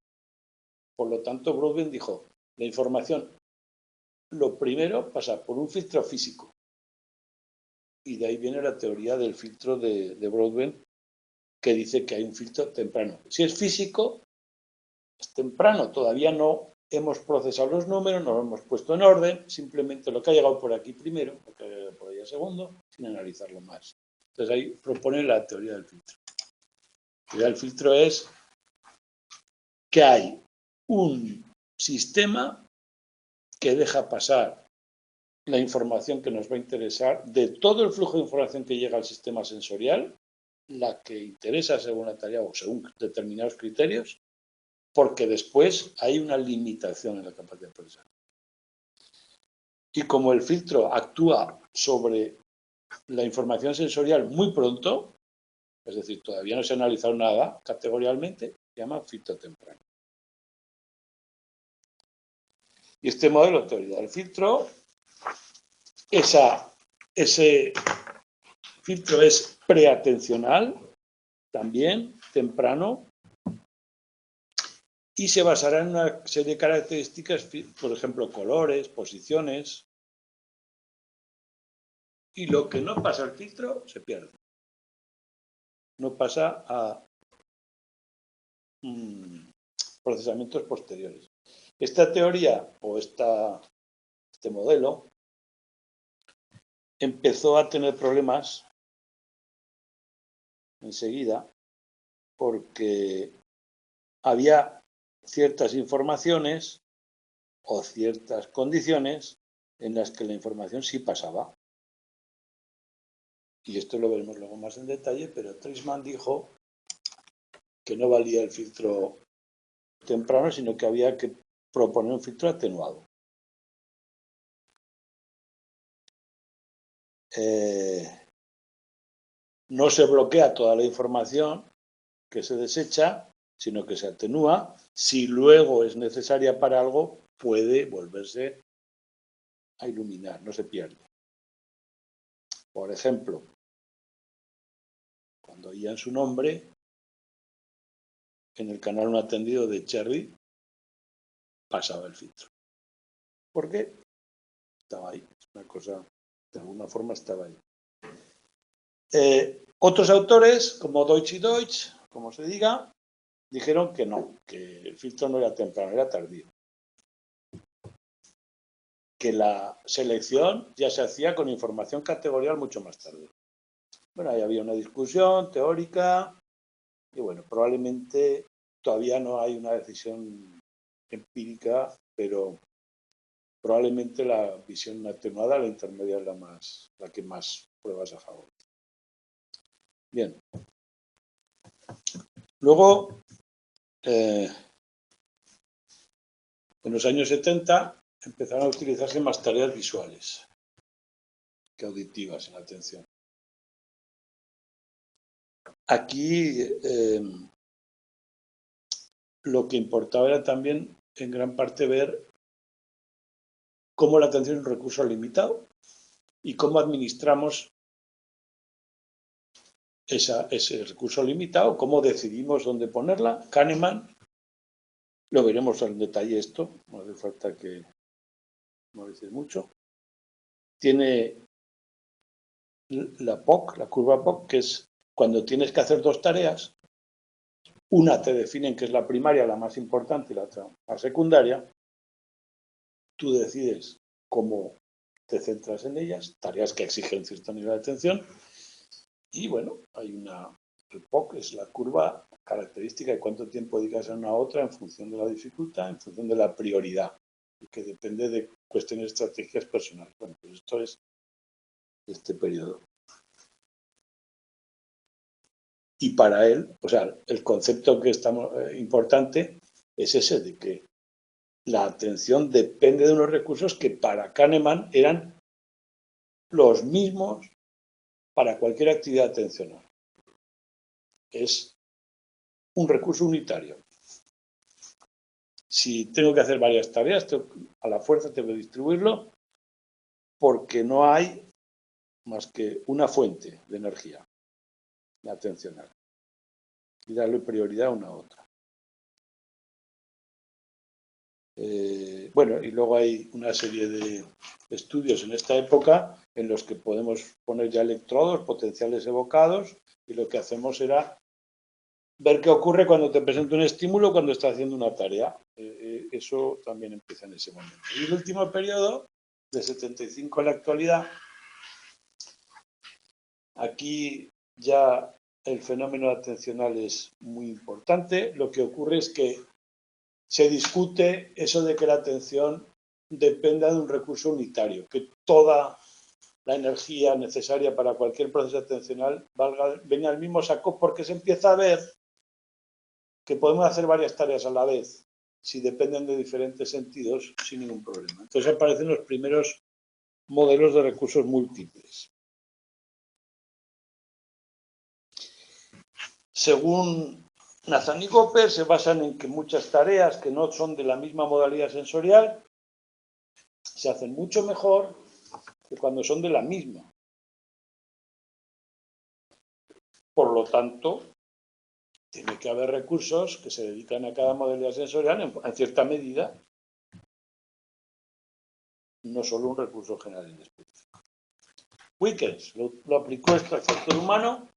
Por lo tanto, Broadbent dijo, la información, lo primero pasa por un filtro físico. Y de ahí viene la teoría del filtro de Broadbent, que dice que hay un filtro temprano. Si es físico, es temprano, todavía no hemos procesado los números, no los hemos puesto en orden, simplemente lo que ha llegado por aquí primero, lo que ha llegado por allá segundo, sin analizarlo más. Entonces ahí propone la teoría del filtro. La teoría del filtro es que hay un sistema que deja pasar la información que nos va a interesar de todo el flujo de información que llega al sistema sensorial, la que interesa según la tarea o según determinados criterios, porque después hay una limitación en la capacidad de procesar. Y como el filtro actúa sobre la información sensorial muy pronto, es decir, todavía no se ha analizado nada categorialmente, se llama filtro temprano. Y este modelo de teoría del filtro, ese filtro es preatencional, también temprano, y se basará en una serie de características, por ejemplo, colores, posiciones, y lo que no pasa al filtro se pierde. No pasa a procesamientos posteriores. Esta teoría o este modelo empezó a tener problemas enseguida porque había ciertas informaciones o ciertas condiciones en las que la información sí pasaba. Y esto lo veremos luego más en detalle, pero Treisman dijo que no valía el filtro temprano, sino que había que proponer un filtro atenuado. No se bloquea toda la información que se desecha, sino que se atenúa. Si luego es necesaria para algo, puede volverse a iluminar, no se pierde. Por ejemplo, cuando oían su nombre, en el canal no atendido de Cherry, pasaba el filtro. ¿Por qué? Estaba ahí. Es una cosa, de alguna forma estaba ahí. Otros autores, como Deutsch y Deutsch, como se diga, dijeron que no, que el filtro no era temprano, era tardío. Que la selección ya se hacía con información categorial mucho más tarde. Bueno, ahí había una discusión teórica y bueno, probablemente todavía no hay una decisión empírica, pero probablemente la visión atenuada, la intermedia, es la que más pruebas a favor. Bien. Luego, en los años 70 empezaron a utilizarse más tareas visuales que auditivas en la atención. Aquí lo que importaba era también en gran parte ver cómo la atención es un recurso limitado y cómo administramos ese recurso limitado, cómo decidimos dónde ponerla. Kahneman, lo veremos en detalle esto, no hace falta que no decir mucho, tiene la POC, la curva POC, que es cuando tienes que hacer dos tareas, una te definen que es la primaria, la más importante, y la otra la secundaria, tú decides cómo te centras en ellas, tareas que exigen cierto nivel de atención, y bueno, hay el POC es la curva característica de cuánto tiempo dedicas a una a otra en función de la dificultad, en función de la prioridad, que depende de cuestiones de estrategias personales. Bueno, pues esto es este periodo. Y para él, o sea, el concepto que estamos importante es ese de que la atención depende de unos recursos que para Kahneman eran los mismos para cualquier actividad atencional. Es un recurso unitario. Si tengo que hacer varias tareas, a la fuerza tengo que distribuirlo porque no hay más que una fuente de energía, la atencional, y darle prioridad a una a otra. Bueno, y luego hay una serie de estudios en esta época en los que podemos poner ya electrodos potenciales evocados y lo que hacemos era ver qué ocurre cuando te presento un estímulo cuando estás haciendo una tarea. Eso también empieza en ese momento. Y el último periodo, de 75 a la actualidad, aquí ya el fenómeno atencional es muy importante. Lo que ocurre es que se discute eso de que la atención dependa de un recurso unitario, que toda la energía necesaria para cualquier proceso atencional venga al mismo saco, porque se empieza a ver que podemos hacer varias tareas a la vez si dependen de diferentes sentidos sin ningún problema. Entonces aparecen los primeros modelos de recursos múltiples. Según Nathan y Gopper, se basan en que muchas tareas que no son de la misma modalidad sensorial se hacen mucho mejor que cuando son de la misma. Por lo tanto, tiene que haber recursos que se dedican a cada modalidad sensorial en cierta medida, no solo un recurso general en específico. Wickens lo aplicó esto al factor humano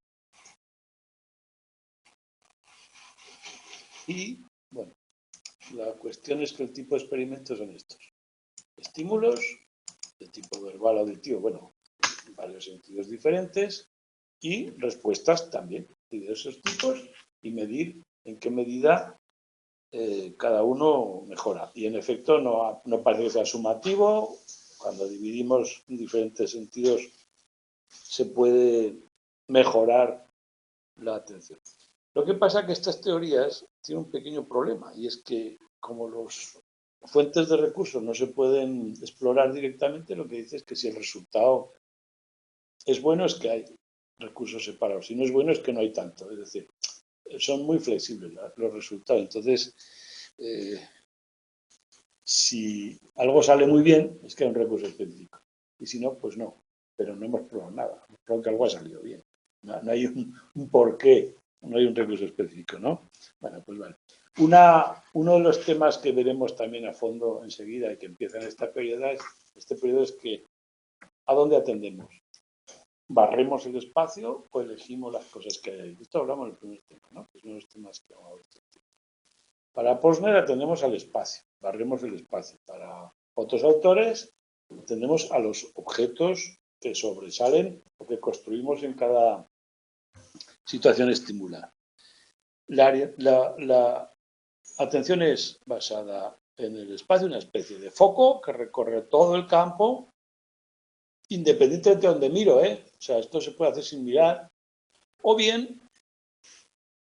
y, bueno, la cuestión es que el tipo de experimentos son estos. Estímulos de tipo verbal auditivo, bueno, en varios sentidos diferentes, y respuestas también de diversos tipos y medir en qué medida cada uno mejora. Y en efecto no parece que sea sumativo. Cuando dividimos en diferentes sentidos se puede mejorar la atención. Lo que pasa es que estas teorías tienen un pequeño problema, y es que como las fuentes de recursos no se pueden explorar directamente, lo que dice es que si el resultado es bueno es que hay recursos separados, si no es bueno es que no hay tanto. Es decir, son muy flexibles los resultados. Entonces, si algo sale muy bien, es que hay un recurso específico. Y si no, pues no. Pero no hemos probado nada. Hemos probado que algo ha salido bien. No hay un porqué, no hay un recurso específico, ¿no? Bueno, pues vale. Uno de los temas que veremos también a fondo enseguida y que empieza en este periodo es que ¿a dónde atendemos? ¿Barremos el espacio o elegimos las cosas que hay ahí? Esto hablamos en el primer tema, ¿no? Que es uno de los temas que vamos a ver. Para Posner atendemos al espacio, barremos el espacio. Para otros autores atendemos a los objetos que sobresalen o que construimos en cada situación estimular. La atención es basada en el espacio, una especie de foco que recorre todo el campo, independientemente de donde miro, ¿eh? O sea, esto se puede hacer sin mirar, o bien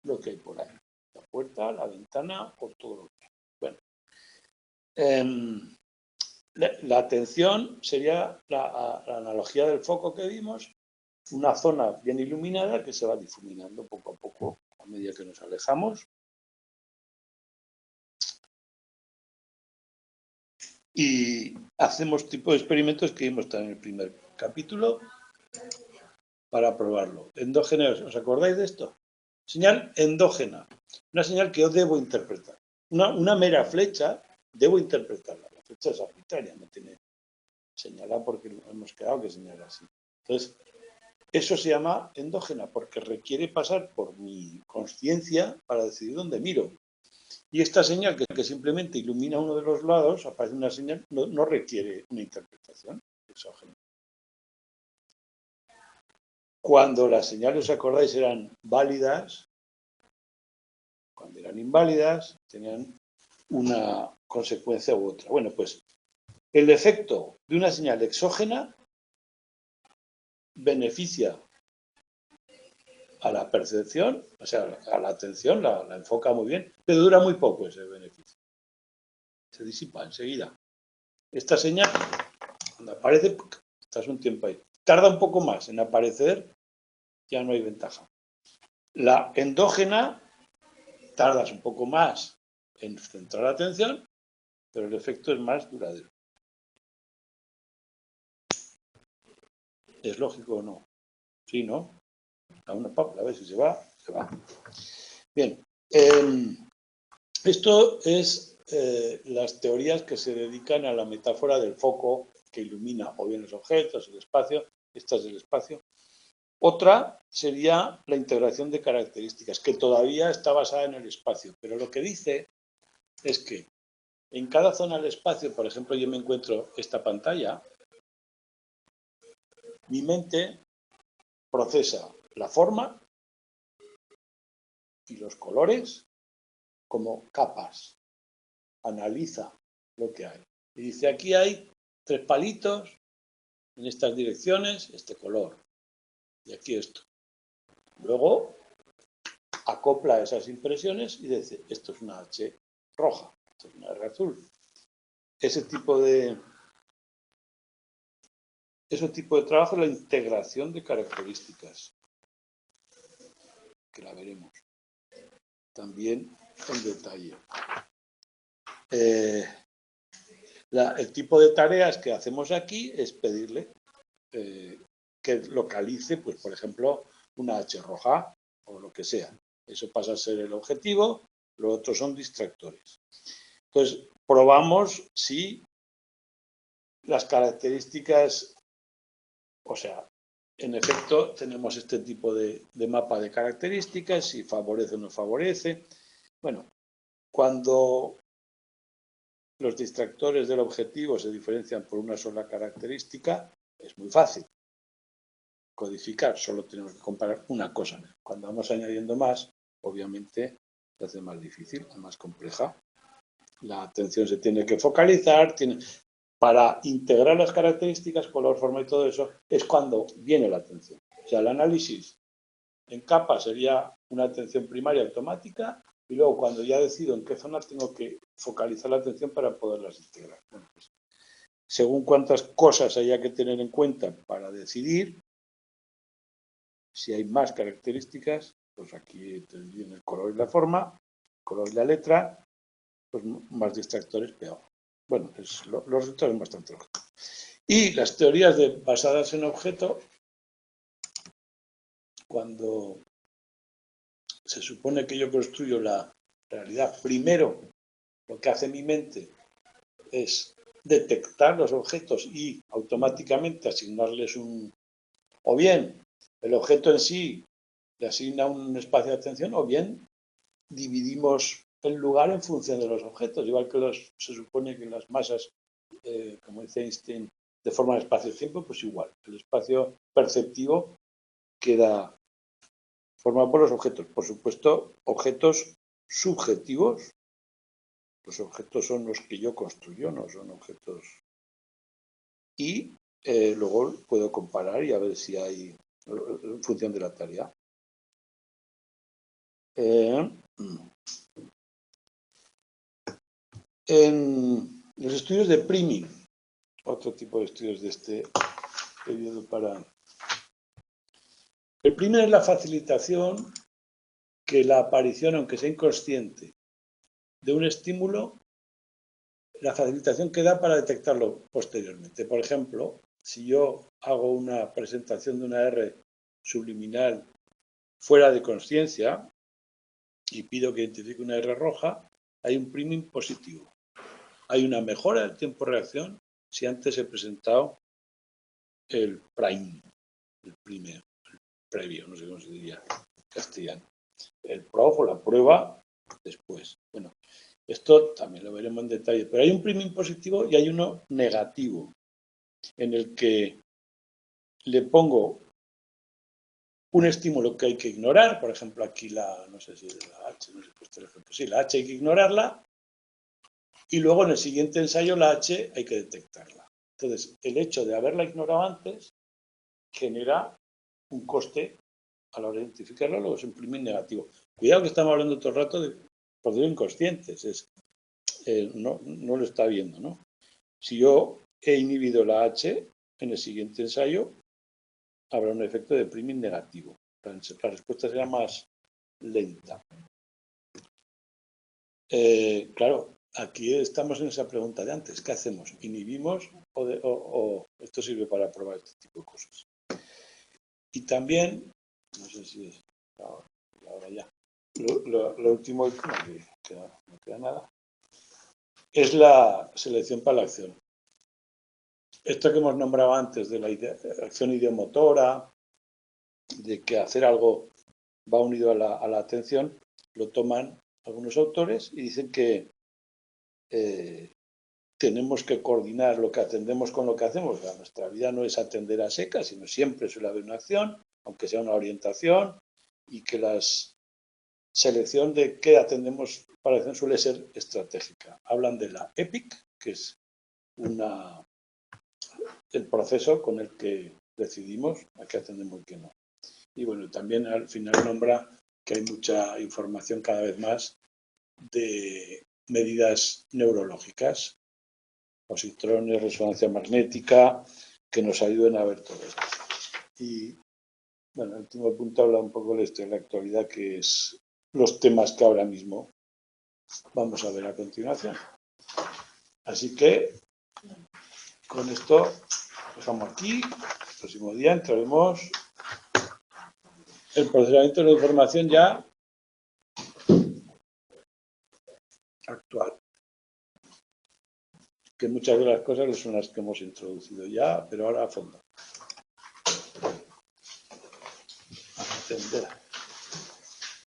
lo que hay por ahí, la puerta, la ventana o todo lo que hay. Bueno, la atención sería la analogía del foco que vimos, una zona bien iluminada que se va difuminando poco a poco a medida que nos alejamos. Y hacemos tipo de experimentos que vimos también en el primer capítulo para probarlo. Endógena, ¿os acordáis de esto? Señal endógena, una señal que yo debo interpretar. Una mera flecha, debo interpretarla. La flecha es arbitraria, no tiene señalada porque hemos quedado que señala así. Entonces, eso se llama endógena porque requiere pasar por mi consciencia para decidir dónde miro. Y esta señal, que simplemente ilumina uno de los lados, aparece una señal, no requiere una interpretación exógena. Cuando las señales, os acordáis, eran válidas, cuando eran inválidas, tenían una consecuencia u otra. Bueno, pues el efecto de una señal exógena beneficia a la percepción, o sea, a la atención, la enfoca muy bien, pero dura muy poco ese beneficio. Se disipa enseguida. Esta señal, cuando aparece, estás un tiempo ahí. Tarda un poco más en aparecer, ya no hay ventaja. La endógena, tardas un poco más en centrar la atención, pero el efecto es más duradero. ¿Es lógico o no? Sí, ¿no? A ver si se va, se va. Bien, esto es las teorías que se dedican a la metáfora del foco que ilumina o bien los objetos, el espacio, esta es del espacio. Otra sería la integración de características, que todavía está basada en el espacio, pero lo que dice es que en cada zona del espacio, por ejemplo, yo me encuentro esta pantalla, mi mente procesa la forma y los colores como capas, analiza lo que hay. Y dice, aquí hay 3 palitos en estas direcciones, este color, y aquí esto. Luego acopla esas impresiones y dice, esto es una H roja, esto es una R azul. Ese tipo de trabajo es la integración de características, que la veremos también en detalle. El tipo de tareas que hacemos aquí es pedirle que localice, pues por ejemplo, una H roja o lo que sea. Eso pasa a ser el objetivo, los otros son distractores. Entonces, probamos si las características, o sea, en efecto, tenemos este tipo de mapa de características, si favorece o no favorece. Bueno, cuando los distractores del objetivo se diferencian por una sola característica, es muy fácil codificar, solo tenemos que comparar una cosa. Cuando vamos añadiendo más, obviamente se hace más difícil, más compleja. La atención se tiene que focalizar, para integrar las características, color, forma y todo eso, es cuando viene la atención. O sea, el análisis en capa sería una atención primaria automática y luego cuando ya decido en qué zona tengo que focalizar la atención para poderlas integrar. Bueno, pues, según cuántas cosas haya que tener en cuenta para decidir, si hay más características, pues aquí viene el color y la forma, el color y la letra, pues más distractores peor. Bueno, los resultados son bastante lógicos. Y las teorías basadas en objeto, cuando se supone que yo construyo la realidad, primero lo que hace mi mente es detectar los objetos y automáticamente asignarles o bien el objeto en sí le asigna un espacio de atención, o bien dividimos el lugar en función de los objetos, igual que se supone que las masas, como dice Einstein, deforman el espacio-tiempo, pues igual, el espacio perceptivo queda formado por los objetos. Por supuesto, objetos subjetivos. Los objetos son los que yo construyo, no son objetos. Y luego puedo comparar y a ver si hay, en función de la tarea. En los estudios de priming, otro tipo de estudios de este periodo para... El priming es la facilitación que la aparición, aunque sea inconsciente, de un estímulo, la facilitación que da para detectarlo posteriormente. Por ejemplo, si yo hago una presentación de una R subliminal fuera de consciencia y pido que identifique una R roja, hay un priming positivo. Hay una mejora del tiempo de reacción si antes he presentado el prime, el previo, no sé cómo se diría en castellano. El prof o la prueba después. Bueno, esto también lo veremos en detalle, pero hay un priming positivo y hay uno negativo, en el que le pongo un estímulo que hay que ignorar, por ejemplo, aquí no sé si es la H, no sé si el ejemplo, sí, la H hay que ignorarla, y luego en el siguiente ensayo la H hay que detectarla. Entonces, el hecho de haberla ignorado antes genera un coste a la hora de identificarla, luego es un priming negativo. Cuidado que estamos hablando todo el rato de procesos inconscientes, no lo está viendo, ¿no? Si yo he inhibido la H, en el siguiente ensayo habrá un efecto de priming negativo. La respuesta será más lenta. Claro, aquí estamos en esa pregunta de antes. ¿Qué hacemos? ¿Inhibimos o esto sirve para probar este tipo de cosas? Y también, no sé si es ahora ya, lo último, no queda nada, es la selección para la acción. Esto que hemos nombrado antes de la acción ideomotora, de que hacer algo va unido a la atención, lo toman algunos autores y dicen que tenemos que coordinar lo que atendemos con lo que hacemos. Nuestra vida no es atender a secas, sino siempre suele haber una acción, aunque sea una orientación, y que la selección de qué atendemos para la acción suele ser estratégica. Hablan de la EPIC, que es el proceso con el que decidimos a qué atendemos y qué no. Y bueno, también al final nombra que hay mucha información cada vez más de medidas neurológicas, positrones, resonancia magnética, que nos ayuden a ver todo esto. Y bueno, el último punto habla un poco de la actualidad, que es los temas que ahora mismo vamos a ver a continuación. Así que con esto dejamos aquí. El próximo día entraremos el procesamiento de la información ya actual, que muchas de las cosas son las que hemos introducido ya, pero ahora a fondo. Atender.